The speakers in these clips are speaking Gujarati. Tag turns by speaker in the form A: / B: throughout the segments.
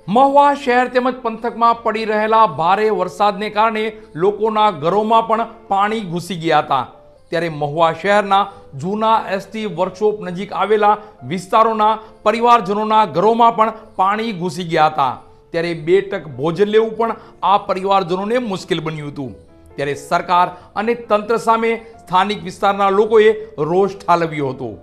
A: મહુવા શહેર તેમજ પંથકમાં પડી રહેલા ભારે વરસાદને કારણે લોકોના ઘરોમાં પણ પાણી ઘૂસી ગયા હતા। ત્યારે મહુવા શહેરના જૂના એસટી વર્કશોપ નજીક આવેલા વિસ્તારોના પરિવારજનોના ઘરોમાં પણ પાણી ઘૂસી ગયા હતા। ત્યારે 2 ટક ભોજન લેવું પણ આ પરિવારજનોને મુશ્કેલ બન્યું હતું। ત્યારે સરકાર અને તંત્ર સામે સ્થાનિક વિસ્તારના લોકોએ રોષ ઠાલવ્યો હતો।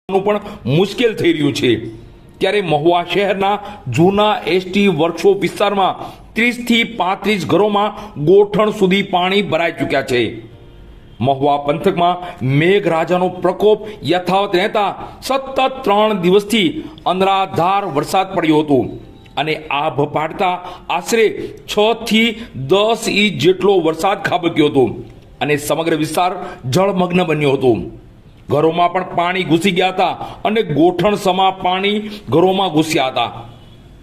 A: પણ મુશ્કેલ થઈ રહ્યું છે। ત્યારે મહુવા શહેરના જૂના એસટી વર્કશોપ વિસ્તારમાં 30 થી 35 ઘરોમાં ગોઠણ સુધી પાણી ભરાઈ ચૂક્યા છે। મહુવા પંથકમાં મેઘરાજાનો પ્રકોપ યથાવત રહેતા સતત 3 દિવસથી અનરાધાર વરસાદ પડ્યો હતો અને આભ પાડતા આશરે 6 થી 10 ઇંચ જેટલો વરસાદ ખાબક્યો હતો અને સમગ્ર વિસ્તાર જળમગ્ન બન્યો હતો। ઘરોમાં પણ પાણી ઘૂસી ગયા હતા અને ગોઠણ સમા પાણી ઘરોમાં ઘૂસ્યા હતા।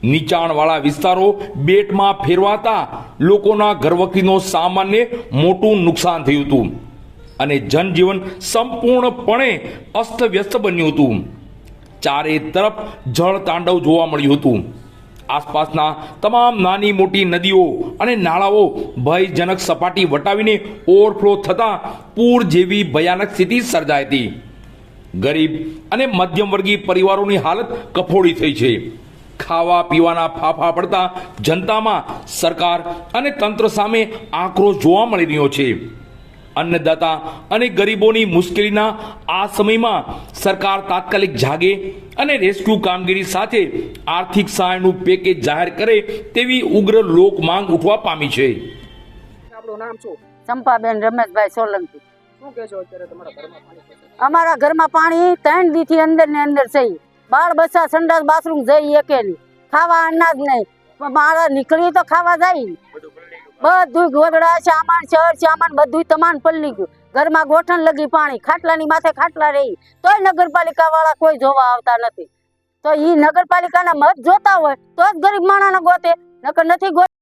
A: નીચાણવાળા વિસ્તારો બેટમાં ફેરવાતા લોકોના ઘરવખરીનો સામાનને મોટું નુકસાન થયું હતું અને જનજીવન સંપૂર્ણપણે અસ્તવ્યસ્ત બન્યું હતું। ચારે તરફ જળ તાંડવ જોવા મળ્યું હતું। આસપાસના તમામ નાની મોટી નદીઓ અને નાળાઓ ભયજનક સપાટી વટાવીને ઓવરફ્લો થતા પૂર જેવી ભયાનક સ્થિતિ સર્જાઈ હતી। ગરીબ અને મધ્યમ વર્ગીય પરિવારોની હાલત કફોડી થઈ છે। ખાવા પીવાના ફાફા પડતા જનતામાં સરકાર અને તંત્ર સામે આક્રોશ જોવા મળી રહ્યો છે। અન્નદાતા અને ગરીબોની મુશ્કેલીના આ સમયમાં સરકાર તાત્કાલિક જાગે અને રેસ્ક્યુ કામગીરી સાથે આર્થિક સહાયનું પેકેજ જાહેર કરે તેવી ઉગ્ર લોક માંગ ઉઠવા પામી છે।
B: આપણું નામ શું?
C: ચંપાબેન રમેશભાઈ સોલંકી।
B: શું કહેશો અત્યારે તમારા ઘરમાં પાણી?
C: અમારા ઘરમાં પાણી 3 દીથી અંદર ને અંદર છે। બાળ બચ્ચા સંડાસ બાથરૂમ જઈ એકેલી, ખાવા અનાજ નહીં, મારા નીકળી તો ખાવા જાય, બધું ગોદડા સામાન ચર સામાન બધું તમામ પલ્લી ગયું। ઘરમાં ગોઠણ લગી પાણી, ખાટલાની માથે ખાટલા રહી, તોય નગરપાલિકા વાળા કોઈ જોવા આવતા નથી। તો ઈ નગરપાલિકાના મત જોતા હોય તો જ ગરીબ માણસને ગોતે, નકર નથી ગોતે।